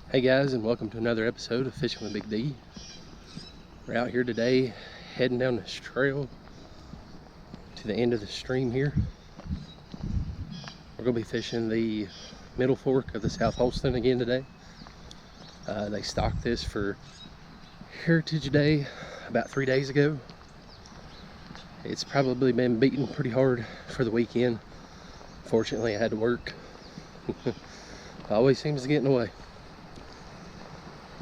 Hey guys, and welcome to another episode of Fishing with Big D. We're out here today heading down this trail to the end of the stream here. We're going to be fishing the middle fork of the South Holston again today. They stocked this for Heritage Day about 3 days ago. It's probably been beaten pretty hard for the weekend. Fortunately, I had to work. Always seems to get in the way.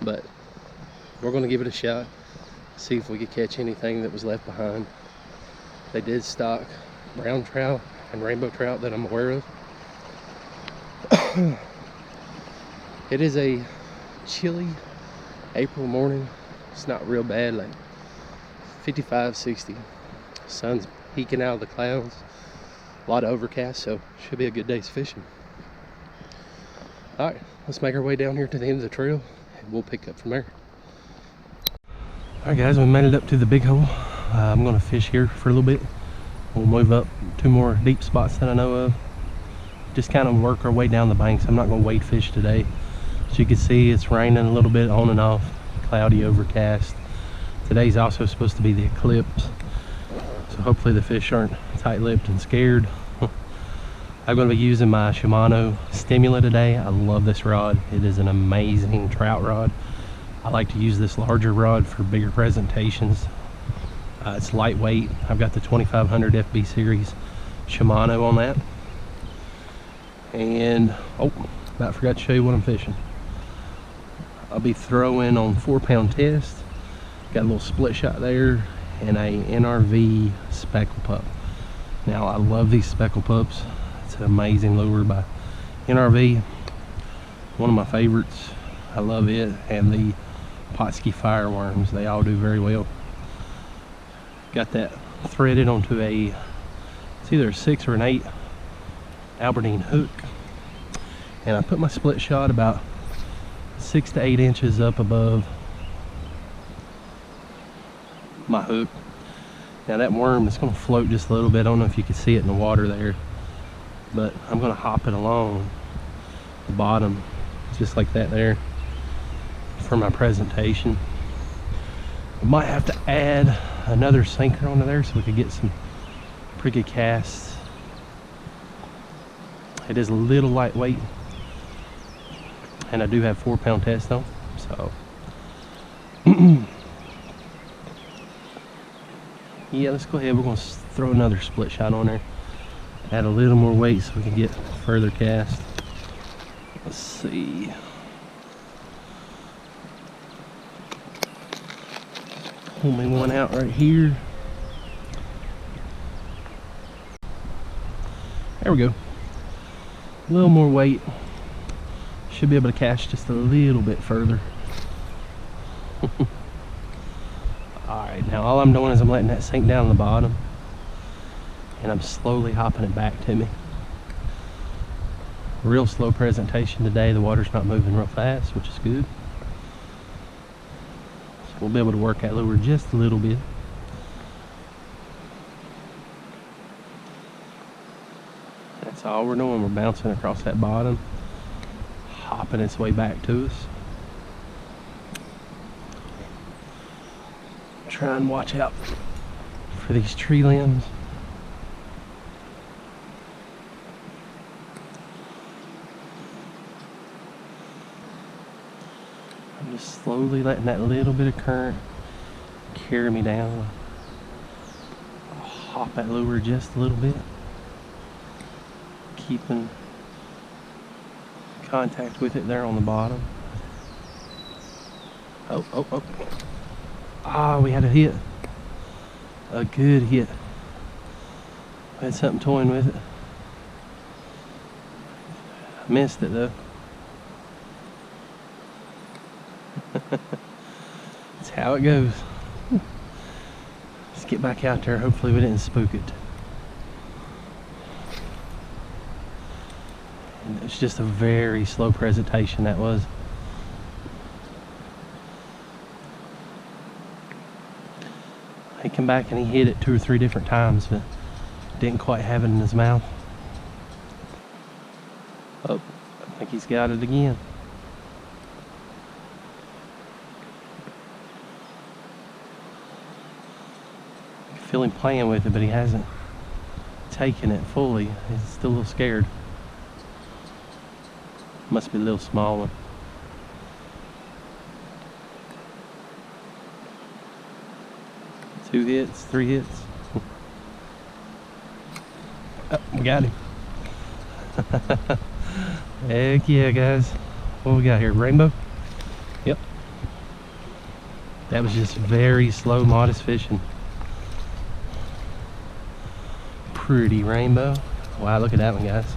But we're going to give it a shot, see if we could catch anything that was left behind. They did stock brown trout and rainbow trout that I'm aware of. It is a chilly April morning. It's not real bad, like 55, 60. Sun's peeking out of the clouds. A lot of overcast, so should be a good day's fishing. Alright, let's make our way down here to the end of the trail. We'll pick up from there. Alright guys, we made it up to the big hole. I'm going to fish here for a little bit. We'll move up 2 more deep spots that I know of. Just kind of work our way down the banks. I'm not going to wade fish today. As you can see, it's raining a little bit on and off. Cloudy, overcast. Today's also supposed to be the eclipse. So hopefully the fish aren't tight-lipped and scared. I'm going to be using my SHIMANO Stimula today. I love this rod. It is an amazing trout rod. I like to use this larger rod for bigger presentations. It's lightweight. I've got the 2500 FB series SHIMANO on that. And, oh, about forgot to show you what I'm fishing. I'll be throwing on 4-pound test. Got a little split shot there and a NRV speckle pup. Now, I love these speckle pups. It's an amazing lure by NRV, one of my favorites. I love it, and the Potski fireworms, they all do very well. Got that threaded onto it's either a 6 or an 8 Aberdeen hook, and I put my split shot about 6 to 8 inches up above my hook. Now that worm is going to float just a little bit. I don't know if you can see it in the water there, but I'm going to hop it along the bottom just like that there for my presentation. I might have to add another sinker onto there so we could get some pretty good casts. It is a little lightweight, and I do have 4-pound test on, so yeah, let's go ahead. We're going to throw another split shot on there. Add a little more weight so we can get further cast. Let's see. Pull me one out right here. There we go. A little more weight. Should be able to cast just a little bit further. Alright, now all I'm doing is I'm letting that sink down on the bottom, and I'm slowly hopping it back to me. Real slow presentation today. The water's not moving real fast, which is good. So we'll be able to work that lure just a little bit. That's all we're doing. We're bouncing across that bottom, hopping its way back to us. Try and watch out for these tree limbs. I'm just slowly letting that little bit of current carry me down. I'll hop that lure just a little bit, keeping contact with it there on the bottom. Oh. Ah, we had a hit. A good hit. I had something toying with it. I missed it though. That's how it goes. Let's get back out there. Hopefully we didn't spook it. And it's just a very slow presentation that was. He came back and he hit it 2 or 3 different times, but didn't quite have it in his mouth. Oh, I think he's got it again. feel him playing with it, but he hasn't taken it fully. He's still a little scared. Must be a little small one. Two hits, three hits. Oh, we got him. Heck yeah, guys. What we got here? Rainbow? Yep. That was just very slow, modest fishing. Pretty rainbow. Wow, look at that one, guys.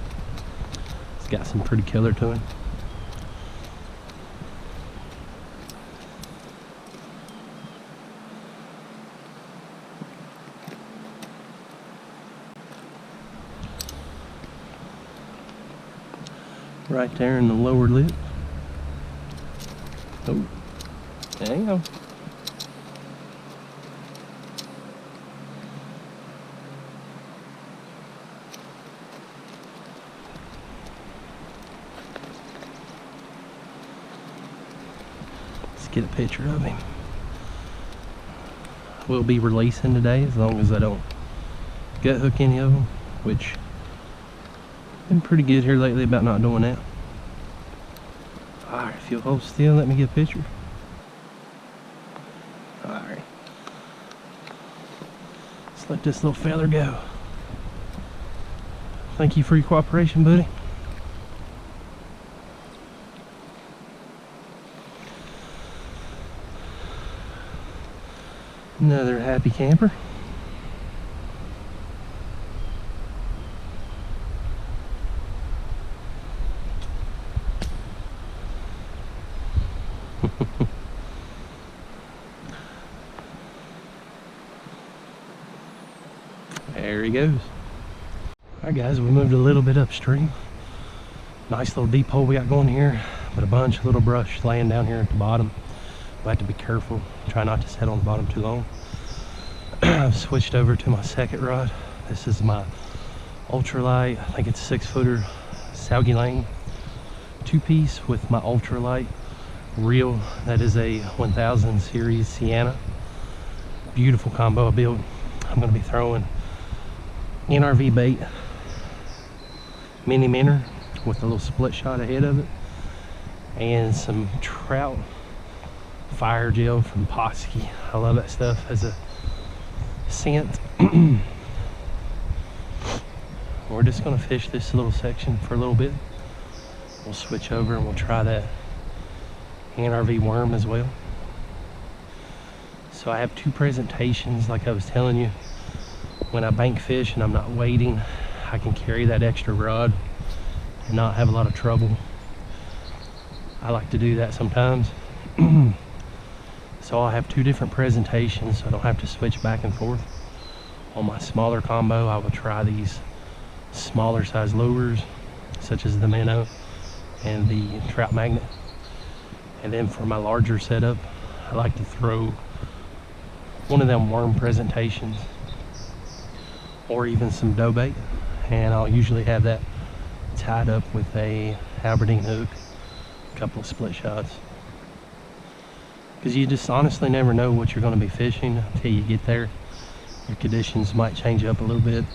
It's got some pretty killer to him. Right there in the lower lip. Oh, there you go. Let's get a picture of him. We'll be releasing today as long as I don't gut hook any of them, which been pretty good here lately about not doing that. Alright, if you'll hold still, let me get a picture. Alright. Let's let this little feather go. Thank you for your cooperation, buddy. Another happy camper. There he goes. Alright guys, we moved a little bit upstream. Nice little deep hole we got going here, but a bunch of little brush laying down here at the bottom. We'll have to be careful, try not to set on the bottom too long. I've switched over to my second rod. This is my ultralight, I think it's 6-footer Sougayilang 2-piece with my ultralight reel. That is a 1000 series Sienna. Beautiful combo I built. I'm going to be throwing NRV bait, mini minnow with a little split shot ahead of it, and some trout fire gel from Posky. I love that stuff as a scent. We're just going to fish this little section for a little bit. We'll switch over and we'll try that NRV worm as well. So I have two presentations, like I was telling you. When I bank fish and I'm not waiting, I can carry that extra rod and not have a lot of trouble. I like to do that sometimes. So I'll have two different presentations so I don't have to switch back and forth. On my smaller combo, I will try these smaller size lures, such as the minnow and the trout magnet. And then for my larger setup, I like to throw one of them worm presentations or even some dough bait, and I'll usually have that tied up with a Aberdeen hook, a couple of split shots, because you just honestly never know what you're going to be fishing until you get there. Your conditions might change up a little bit,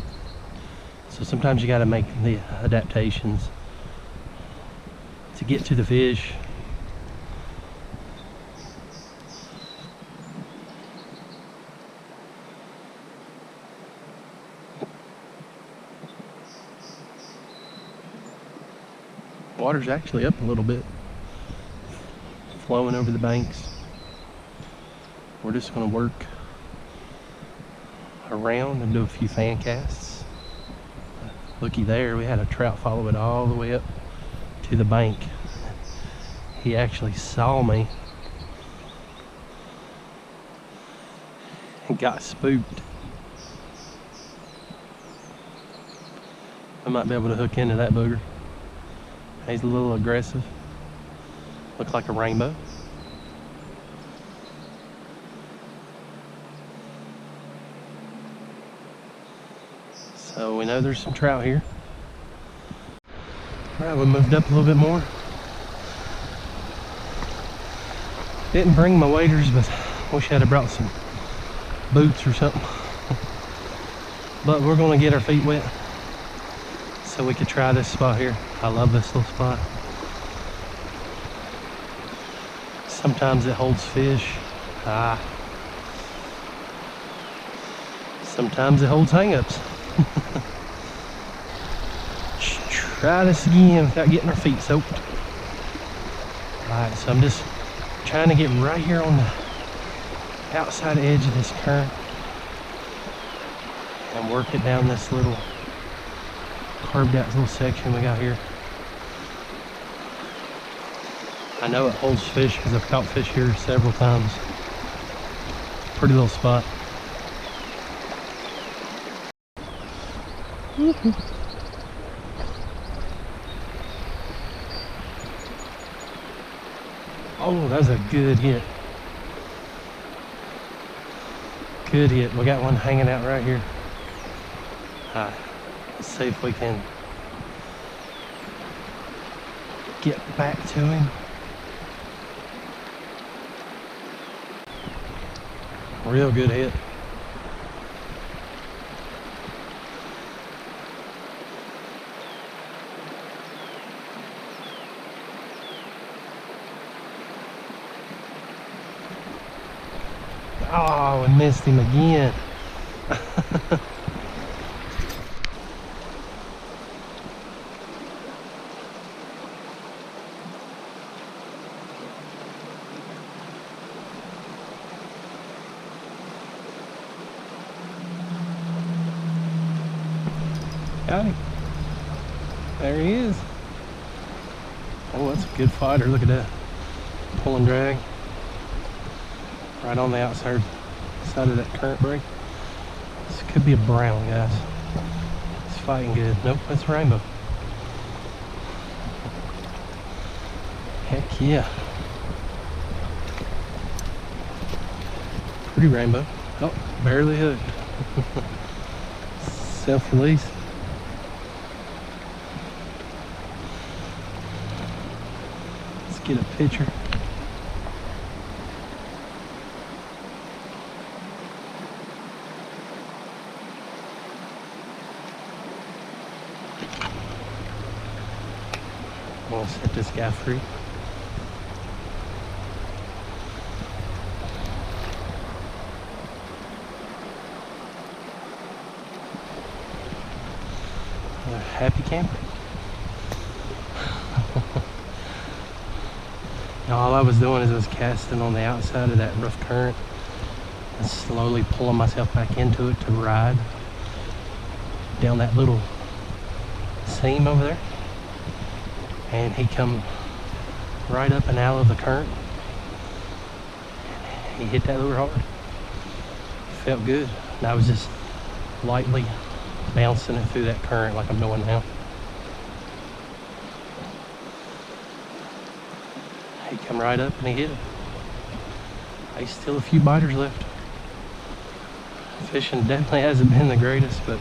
so sometimes you got to make the adaptations to get to the fish. Water's actually up a little bit, flowing over the banks. We're just going to work around and do a few fan casts. Looky there, we had a trout follow it all the way up to the bank. He actually saw me and got spooked. I might be able to hook into that booger. He's a little aggressive. Looks like a rainbow. So we know there's some trout here. Alright, we moved up a little bit more. Didn't bring my waders, but wish I'd have brought some boots or something. But we're gonna get our feet wet so we could try this spot here. I love this little spot. Sometimes it holds fish. Sometimes it holds hang-ups. Try this again without getting our feet soaked. Alright, so I'm just trying to get right here on the outside edge of this current and work it down this little carved out little section we got here. I know it holds fish because I've caught fish here several times. Pretty little spot. Oh, that was a good hit. Good hit. We got one hanging out right here. Alright, let's see if we can get back to him. Real good hit. Oh, I missed him again. Got him. There he is. Oh, that's a good fighter. Look at that. Pull and drag. Right on the outside side of that current break. This could be a brown, guys. It's fighting good. Nope, that's a rainbow. Heck yeah. Pretty rainbow. Oh, barely hooked. Self-release. Let's get a picture. I'm gonna set this guy free. Happy camper. All I was doing is I was casting on the outside of that rough current and slowly pulling myself back into it to ride down that little seam over there. And he come right up and out of the current. He hit that lure hard. Felt good. And I was just lightly bouncing it through that current like I'm doing now. He come right up and he hit it. There's still a few biters left. Fishing definitely hasn't been the greatest, but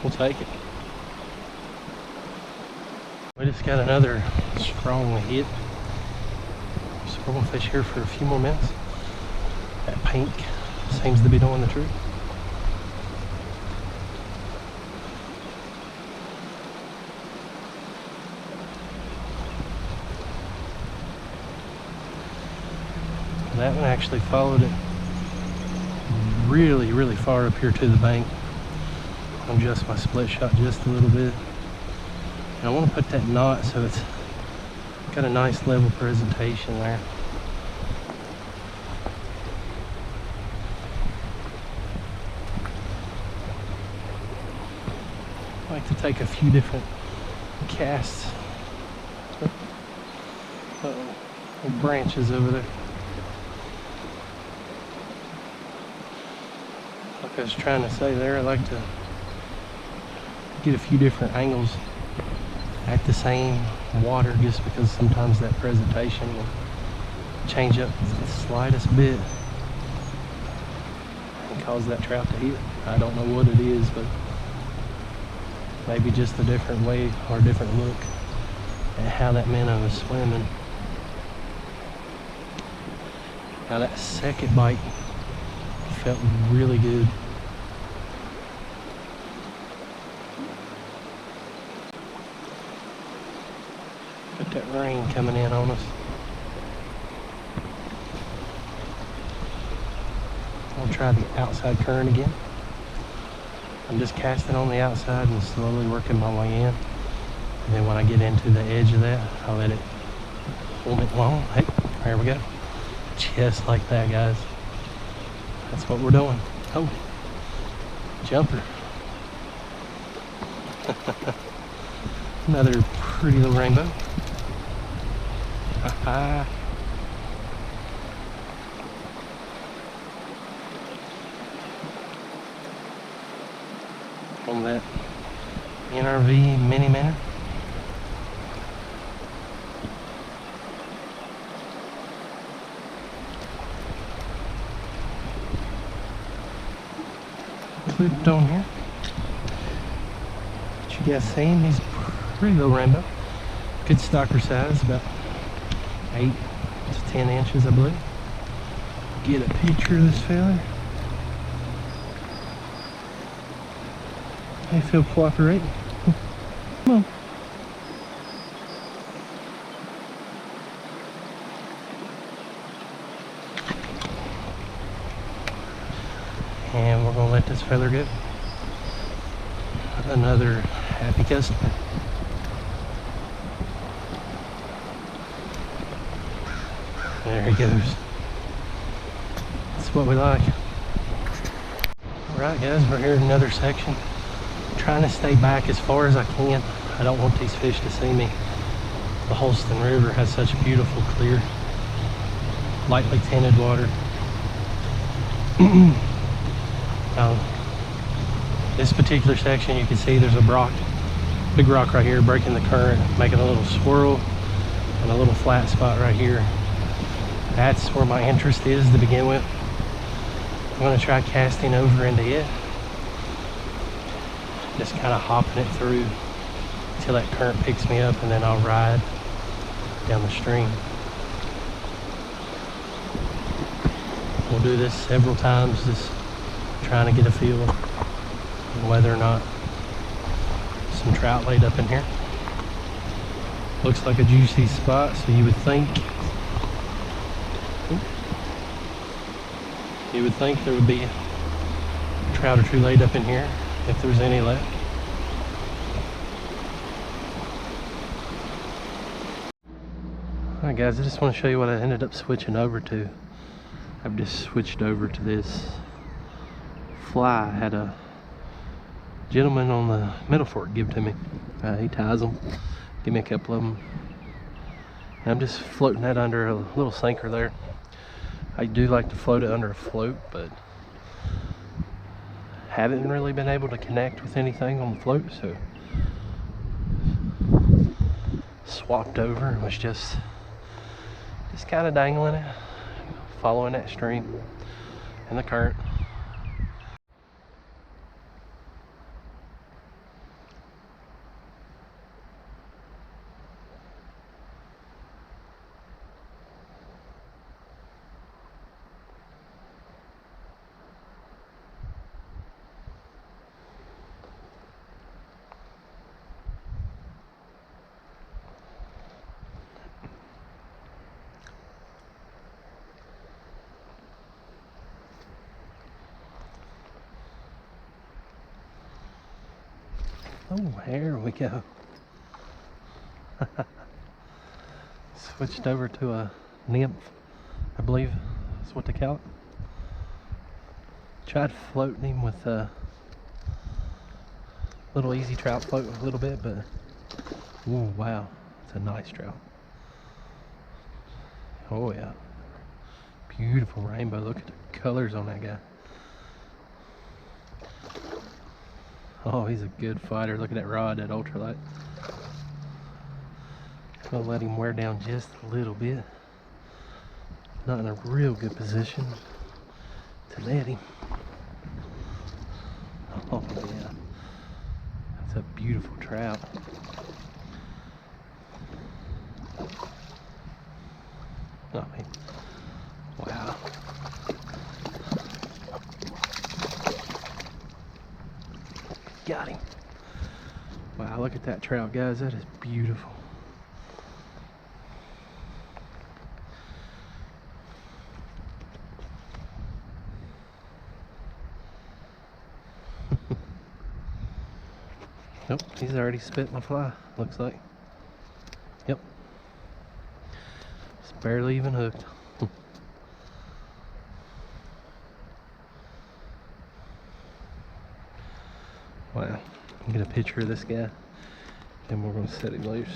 we'll take it. We just got another strong hit. So we're gonna fish here for a few more minutes. That pink seems to be doing the trick. That one actually followed it really far up here to the bank. I'll adjust my split shot just a little bit. And I want to put that knot so it's got a nice level presentation there. I like to take a few different casts. Little branches over there. Like I was trying to say there, I like to get a few different angles at the same water just because sometimes that presentation will change up the slightest bit and cause that trout to hit. I don't know what it is, but maybe just a different way or a different look at how that minnow is swimming. Now that second bite felt really good. Got that rain coming in on us. I'll try the outside current again. I'm just casting on the outside and slowly working my way in. And then when I get into the edge of that, I'll let it pull it long. Hey, there we go. Just like that, guys. That's what we're doing. Oh, jumper. Another pretty little rainbow. Ha-ha. On that NRV mini minnow. Clipped on here. What you guys seeing? He's pretty little rainbow. Good stalker size, about 8 to 10 inches, I believe. Get a picture of this fella. Hey, Phil, cooperate. Come on. And we're gonna let this feather go. Another happy customer. There he goes. That's what we like. Alright guys, we're here in another section. Trying to stay back as far as I can. I don't want these fish to see me. The Holston River has such beautiful, clear, lightly tinted water. This particular section, you can see there's a big rock right here breaking the current, making a little swirl, and a little flat spot right here. That's where my interest is to begin with. I'm going to try casting over into it. Just kind of hopping it through until that current picks me up, and then I'll ride down the stream. We'll do this several times, just trying to get a feel of whether or not some trout laid up in here. Looks like a juicy spot, so you would think there would be a trout or two laid up in here if there's any left. Alright guys, I just want to show you what I ended up switching over to. I've just switched over to this fly. I had a gentleman on the Middle Fork give to me. He ties them, give me a couple of them. And I'm just floating that under a little sinker there. I do like to float it under a float, but haven't really been able to connect with anything on the float, so swapped over and was just kind of dangling it, following that stream and the current. Oh, there we go. Switched over to a nymph, I believe that's what they call it. Tried floating him with a little easy trout float a little bit, but oh wow, it's a nice trout. Oh yeah, beautiful rainbow. Look at the colors on that guy. Oh, he's a good fighter. Look at that rod, that ultralight. Gonna let him wear down just a little bit. Not in a real good position to let him. Oh yeah, that's a beautiful trout. I mean, wow. Look at that trout, guys. That is beautiful. Nope, he's already spit my fly, looks like. Yep. It's barely even hooked. Wow. I'll get a picture of this guy, and we're going to set him loose.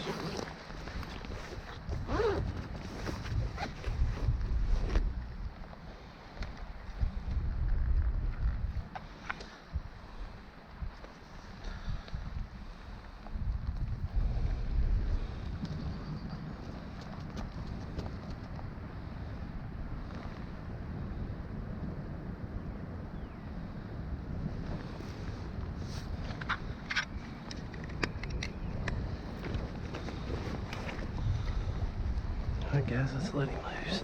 Alright guys, let's let him loose.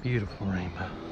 Beautiful rainbow.